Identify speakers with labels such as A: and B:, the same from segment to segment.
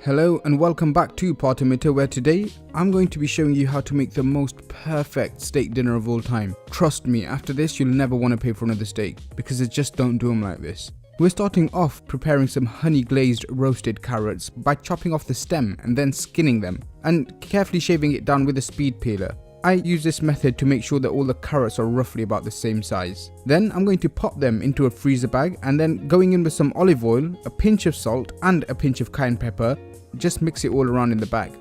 A: Hello and welcome back to PTMTR, where today I'm going to be showing you how to make the most perfect steak dinner of all time. Trust me, after this you'll never want to pay for another steak because they just don't do them like this. We're starting off preparing some honey glazed roasted carrots by chopping off the stem and then skinning them and carefully shaving it down with a speed peeler. I use this method to make sure that all the carrots are roughly about the same size. Then I'm going to pop them into a freezer bag and then going in with some olive oil, a pinch of salt and a pinch of cayenne pepper. Just mix it all around in the bag.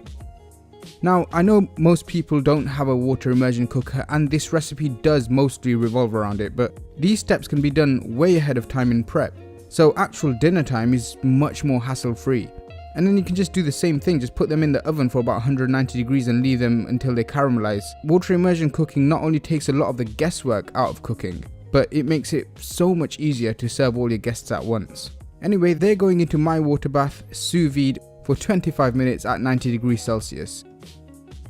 A: Now I know most people don't have a water immersion cooker and this recipe does mostly revolve around it, but these steps can be done way ahead of time in prep. So actual dinner time is much more hassle free. And then you can just do the same thing, just put them in the oven for about 190 degrees and leave them until they caramelize. Water immersion cooking not only takes a lot of the guesswork out of cooking, but it makes it so much easier to serve all your guests at once. Anyway, they're going into my water bath sous vide for 25 minutes at 90 degrees Celsius.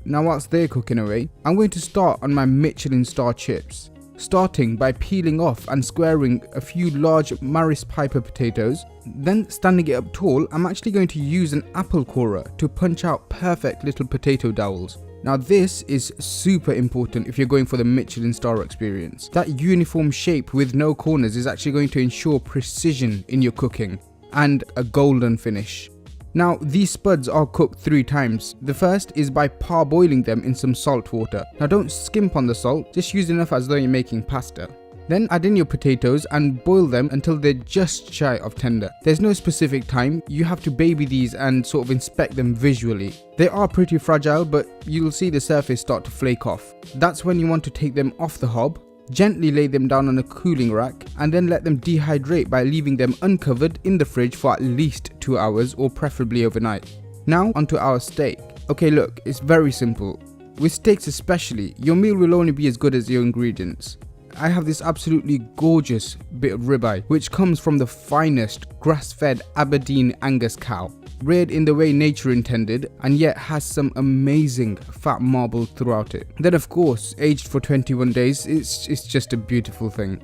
A: Now whilst they're cooking away, I'm going to start on my Michelin star chips. Starting by peeling off and squaring a few large Maris Piper potatoes, then standing it up tall, I'm actually going to use an apple corer to punch out perfect little potato dowels. Now this is super important if you're going for the Michelin star experience. That uniform shape with no corners is actually going to ensure precision in your cooking and a golden finish. Now these spuds are cooked 3 times. The first is by parboiling them in some salt water. Now don't skimp on the salt, just use enough as though you're making pasta. Then add in your potatoes and boil them until they're just shy of tender. There's no specific time, you have to baby these and sort of inspect them visually. They are pretty fragile, but you'll see the surface start to flake off. That's when you want to take them off the hob. Gently lay them down on a cooling rack and then let them dehydrate by leaving them uncovered in the fridge for at least 2 hours or preferably overnight. Now onto our steak. Okay, look, it's very simple. With steaks especially, your meal will only be as good as your ingredients. I have this absolutely gorgeous bit of ribeye which comes from the finest grass-fed Aberdeen Angus cow, reared in the way nature intended and yet has some amazing fat marble throughout it. Then of course, aged for 21 days, it's just a beautiful thing.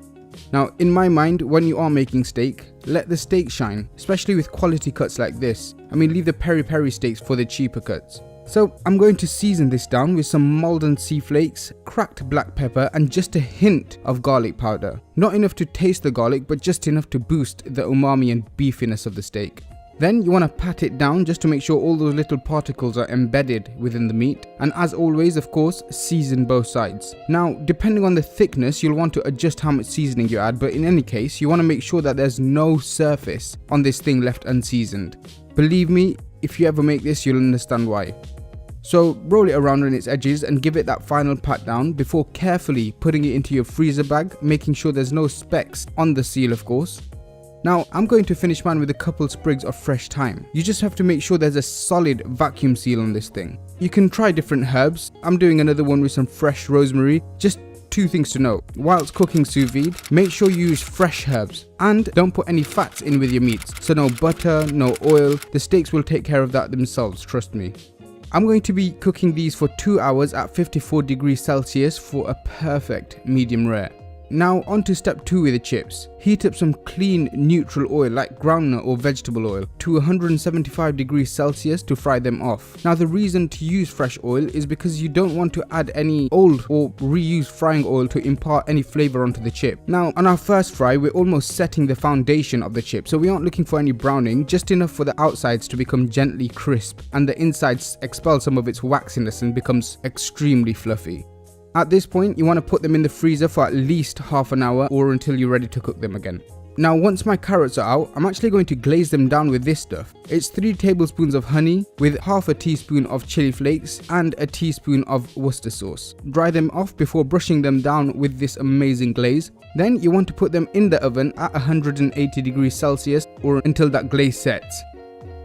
A: Now in my mind, when you are making steak, let the steak shine, especially with quality cuts like this. I mean, leave the peri-peri steaks for the cheaper cuts. So I'm going to season this down with some Maldon sea flakes, cracked black pepper and just a hint of garlic powder. Not enough to taste the garlic, but just enough to boost the umami and beefiness of the steak. Then you want to pat it down just to make sure all those little particles are embedded within the meat. And as always, of course, season both sides. Now, depending on the thickness, you'll want to adjust how much seasoning you add, but in any case, you want to make sure that there's no surface on this thing left unseasoned. Believe me, if you ever make this, you'll understand why. So roll it around on its edges and give it that final pat down before carefully putting it into your freezer bag, making sure there's no specks on the seal, of course. Now I'm going to finish mine with a couple sprigs of fresh thyme. You just have to make sure there's a solid vacuum seal on this thing. You can try different herbs. I'm doing another one with some fresh rosemary. Just 2 things to note. Whilst cooking sous vide, make sure you use fresh herbs and don't put any fats in with your meats. So no butter, no oil. The steaks will take care of that themselves, trust me. I'm going to be cooking these for 2 hours at 54 degrees Celsius for a perfect medium rare. Now on to step 2 with the chips. Heat up some clean neutral oil like groundnut or vegetable oil to 175 degrees Celsius to fry them off. Now the reason to use fresh oil is because you don't want to add any old or reused frying oil to impart any flavor onto the chip. Now on our first fry, we're almost setting the foundation of the chip, so we aren't looking for any browning, just enough for the outsides to become gently crisp and the insides expel some of its waxiness and becomes extremely fluffy. At this point, you want to put them in the freezer for at least half an hour or until you're ready to cook them again. Now once my carrots are out, I'm actually going to glaze them down with this stuff. It's 3 tablespoons of honey with half a teaspoon of chili flakes and a teaspoon of Worcester sauce. Dry them off before brushing them down with this amazing glaze. Then you want to put them in the oven at 180 degrees Celsius or until that glaze sets.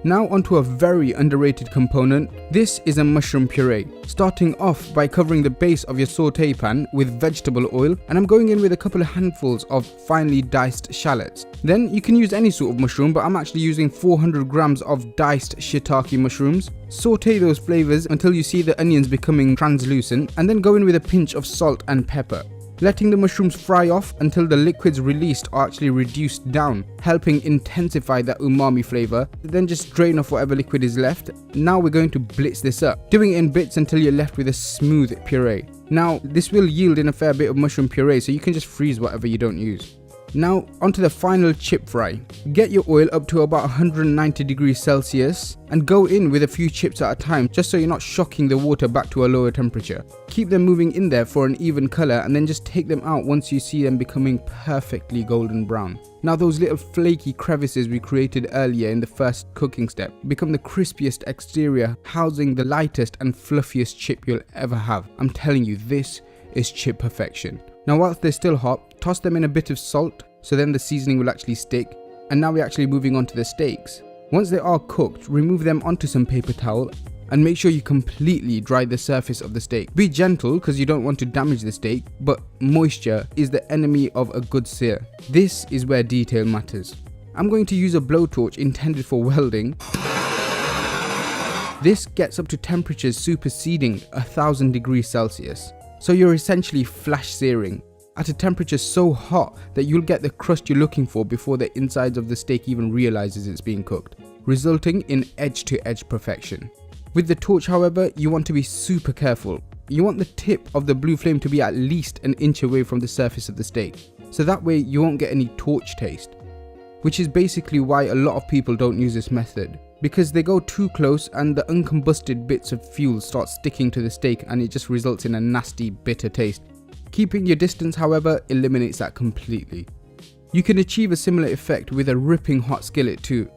A: Now onto a very underrated component. This is a mushroom puree. Starting off by covering the base of your saute pan with vegetable oil, and I'm going in with a couple of handfuls of finely diced shallots. Then you can use any sort of mushroom, but I'm actually using 400 grams of diced shiitake mushrooms. Saute those flavors until you see the onions becoming translucent, and then go in with a pinch of salt and pepper. letting the mushrooms fry off until the liquids released are actually reduced down, helping intensify that umami flavor. Then just drain off whatever liquid is left. Now we're going to blitz this up, doing it in bits until you're left with a smooth puree. Now this will yield in a fair bit of mushroom puree, so you can just freeze whatever you don't use. Now onto the final chip fry. Get your oil up to about 190 degrees Celsius and go in with a few chips at a time, just so you're not shocking the water back to a lower temperature. Keep them moving in there for an even color and then just take them out once you see them becoming perfectly golden brown. Now those little flaky crevices we created earlier in the first cooking step become the crispiest exterior, housing the lightest and fluffiest chip you'll ever have. I'm telling you, this is chip perfection. Now whilst they're still hot, toss them in a bit of salt so then the seasoning will actually stick. And now we're actually moving on to the steaks. Once they are cooked, remove them onto some paper towel and make sure you completely dry the surface of the steak. Be gentle because you don't want to damage the steak, but moisture is the enemy of a good sear. This is where detail matters. I'm going to use a blowtorch intended for welding. This gets up to temperatures superseding 1000 degrees Celsius. So you're essentially flash searing at a temperature so hot that you'll get the crust you're looking for before the insides of the steak even realizes it's being cooked, resulting in edge-to-edge perfection. With the torch, however, you want to be super careful. You want the tip of the blue flame to be at least an inch away from the surface of the steak, so that way you won't get any torch taste. Which is basically why a lot of people don't use this method, because they go too close and the uncombusted bits of fuel start sticking to the steak and it just results in a nasty bitter taste. Keeping your distance, however, eliminates that completely. You can achieve a similar effect with a ripping hot skillet too.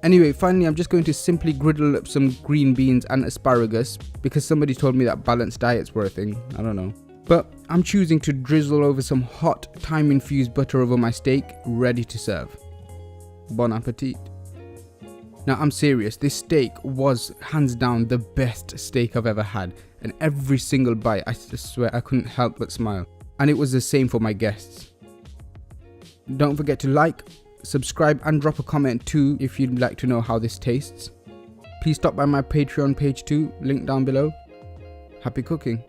A: Anyway, finally I'm just going to simply griddle up some green beans and asparagus because somebody told me that balanced diets were a thing, I don't know. But I'm choosing to drizzle over some hot thyme-infused butter over my steak, ready to serve. Bon appetit. Now I'm serious, this steak was hands down the best steak I've ever had, and every single bite I just swear I couldn't help but smile. And it was the same for my guests. Don't forget to like, subscribe and drop a comment too if you'd like to know how this tastes. Please stop by my Patreon page too, link down below. Happy cooking.